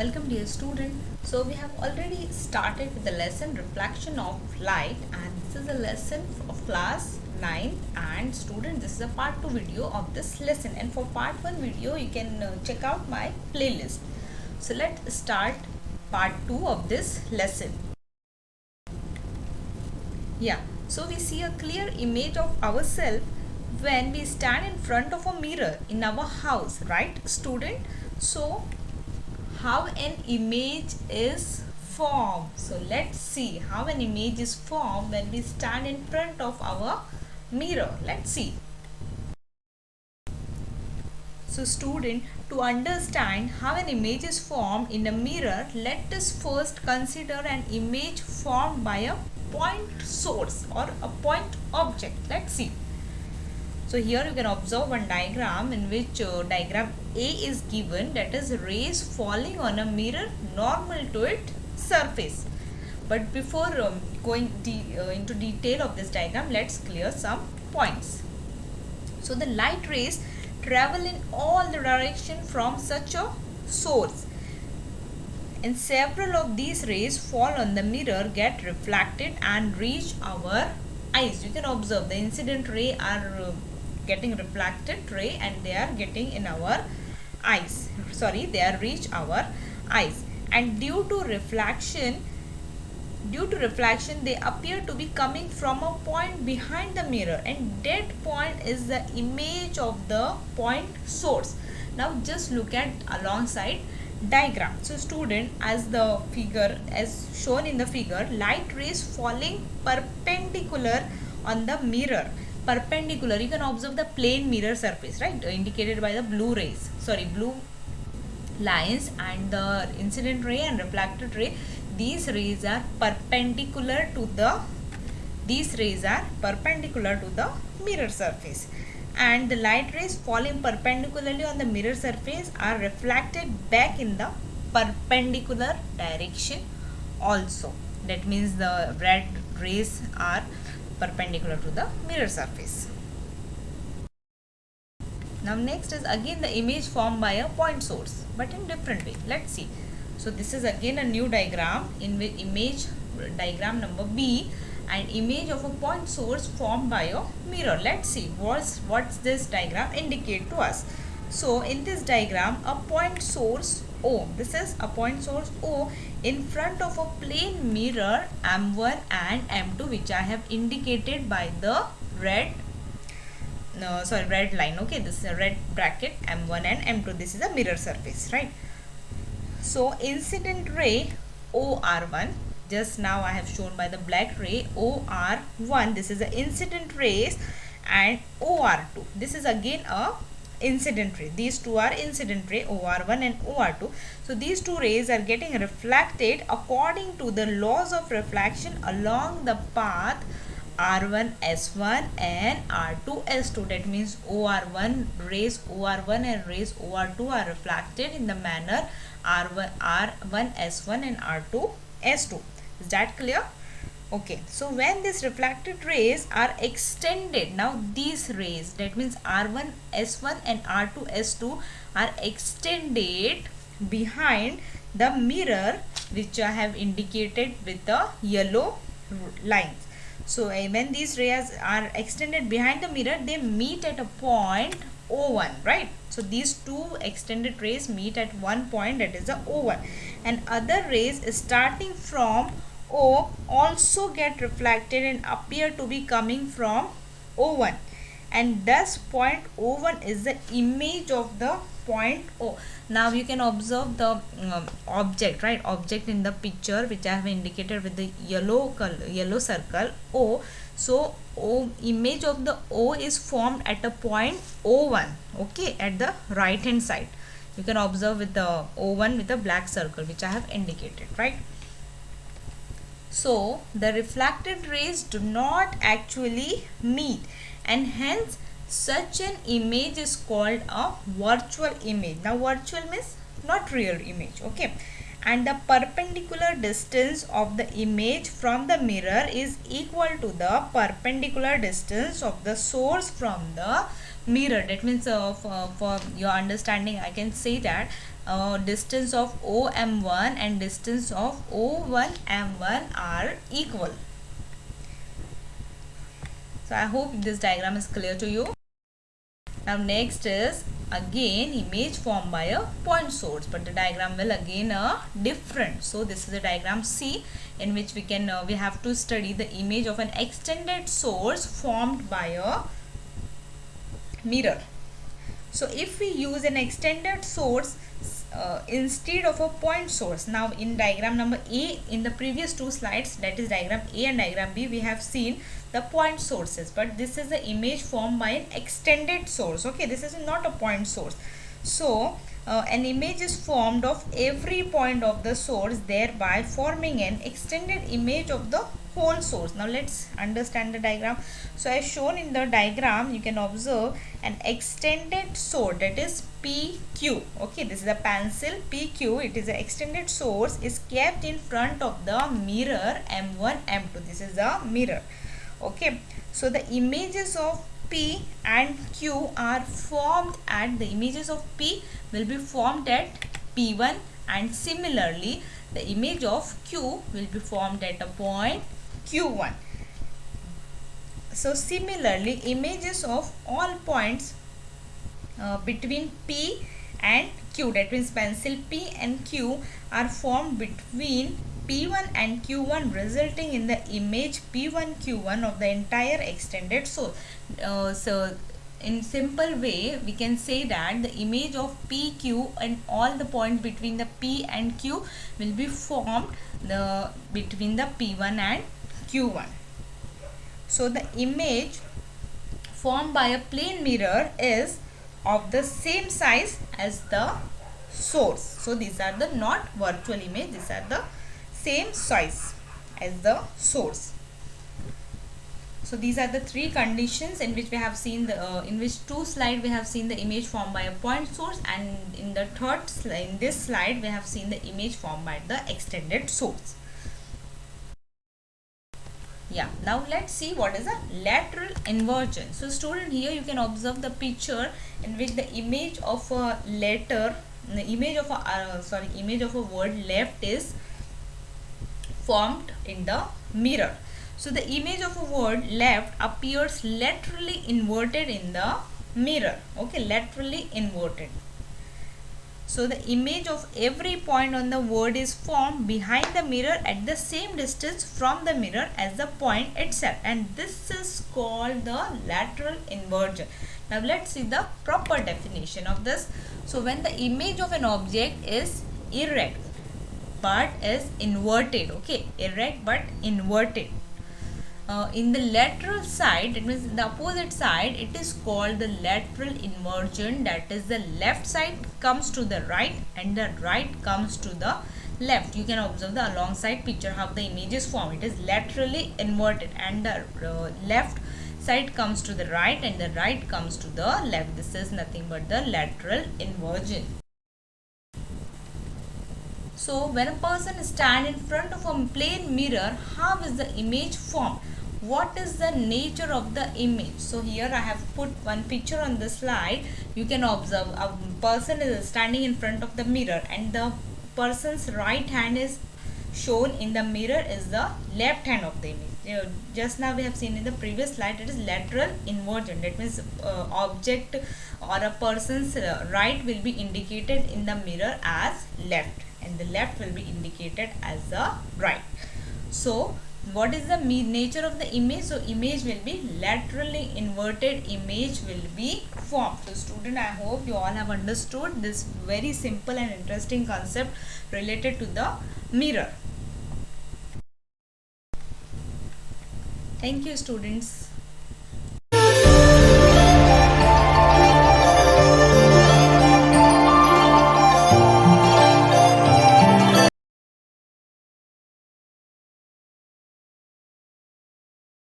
Welcome dear student. So we have already started with the lesson reflection of light, and this is a lesson of class 9, and student, this is a part 2 video of this lesson, and for part 1 video you can check out my playlist. So let's start part 2 of this lesson. So we see a clear image of ourselves when we stand in front of a mirror in our house, right student? So how an image is formed. So let's see how an image is formed when we stand in front of our mirror. Let's see. So student, to understand how an image is formed in a mirror, let us first consider an image formed by a point source or a point object. Let's see. So here you can observe one diagram in which diagram A is given, that is rays falling on a mirror normal to its surface. But before going into detail of this diagram, let's clear some points. So the light rays travel in all the direction from such a source, and several of these rays fall on the mirror, get reflected and reach our eyes. You can observe the incident ray are getting reflected ray and they are getting in our eyes. They are reach our eyes, and due to reflection they appear to be coming from a point behind the mirror, and that point is the image of the point source. Now just look at alongside diagram. So student, as the figure, as shown in the figure, light rays falling perpendicular on the mirror. Perpendicular, you can observe the plane mirror surface, right, indicated by the blue lines, and the incident ray and reflected ray. These rays are perpendicular to the mirror surface, and the light rays falling perpendicularly on the mirror surface are reflected back in the perpendicular direction also. That means the red rays are perpendicular to the mirror surface. Now next is again the image formed by a point source, but in different way. Let's see. So this is again a new diagram in which image diagram number B, and image of a point source formed by a mirror. Let's see what's this diagram indicate to us. So in this diagram, a point source O, this is a point source O in front of a plane mirror M1 and M2, which I have indicated by the red line. Okay, this is a red bracket, M1 and M2. This is a mirror surface, right? So incident ray OR1, just now I have shown by the black ray OR1, this is the incident rays, and OR2, this is again a incident ray. These two are incident ray, OR1 and OR2. So these two rays are getting reflected according to the laws of reflection along the path R1 S1 and R2 S2. That means rays OR1 and rays OR2 are reflected in the manner R1 S1 and R2 S2. Is that clear? Okay, so when these reflected rays are extended, now these rays, that means R1 S1 and R2 S2 are extended behind the mirror, which I have indicated with the yellow lines. So when these rays are extended behind the mirror, they meet at a point O1, right? So these two extended rays meet at one point, that is the O1, and other rays starting from O also get reflected and appear to be coming from O1, and thus point O1 is the image of the point O. Now you can observe the object, right? Object in the picture, which I have indicated with the yellow circle O. So image of the O is formed at a point O1, okay, at the right hand side. You can observe with the O1 with the black circle, which I have indicated, right? So the reflected rays do not actually meet, and hence such an image is called a virtual image. Now virtual means not real image, okay, and the perpendicular distance of the image from the mirror is equal to the perpendicular distance of the source from the mirror. That means for your understanding I can say that distance of OM1 and distance of O1M1 are equal. So I hope this diagram is clear to you. Now next is again image formed by a point source, but the diagram will again different. So this is the diagram C, in which we can we have to study the image of an extended source formed by a mirror. So if we use an extended source instead of a point source, now in diagram number A, in the previous two slides, that is diagram A and diagram B, we have seen the point sources, but this is the image formed by an extended source. Okay, this is not a point source. So an image is formed of every point of the source, thereby forming an extended image of the whole source. Now let's understand the diagram. So as shown in the diagram, you can observe an extended source, that is PQ. Okay, this is a pencil PQ. It is an extended source is kept in front of the mirror M1 M2. This is the mirror. Okay, so the images of P and Q are formed at the images of P will be formed at P1, and similarly the image of Q will be formed at a point Q1. So similarly images of all points between P and Q, that means pencil P and Q, are formed between P1 and Q1, resulting in the image P1 Q1 of the entire extended source. So in simple way we can say that the image of PQ and all the points between the P and Q will be formed between the P1 and Q1. So the image formed by a plane mirror is of the same size as the source. So these are the not virtual image, these are the same size as the source. So these are the three conditions in which we have seen the in which two slide we have seen the image formed by a point source, and in the third slide, in this slide we have seen the image formed by the extended source. Yeah, now let's see what is a lateral inversion. So student, here you can observe the picture in which the image of a letter, the image of a image of a word left is formed in the mirror. So the image of a word left appears laterally inverted in the mirror. Okay, laterally inverted. So the image of every point on the word is formed behind the mirror at the same distance from the mirror as the point itself, and this is called the lateral inversion. Now let's see the proper definition of this. So when the image of an object is erect but is inverted, okay, erect but inverted, in the lateral side, it means the opposite side, it is called the lateral inversion. That is, the left side comes to the right and the right comes to the left. You can observe the alongside picture how the image is formed. It is laterally inverted, and the left side comes to the right and the right comes to the left. This is nothing but the lateral inversion. So when a person stands in front of a plane mirror, how is the image formed? What is the nature of the image? So here I have put one picture on the slide. You can observe a person is standing in front of the mirror, and the person's right hand is shown in the mirror is the left hand of the image. Just now we have seen in the previous slide, it is lateral inversion. That means object or a person's right will be indicated in the mirror as left, and the left will be indicated as the right. So what is the nature of the image? So image will be laterally inverted, image will be formed. So student, I hope you all have understood this very simple and interesting concept related to the mirror. Thank you students.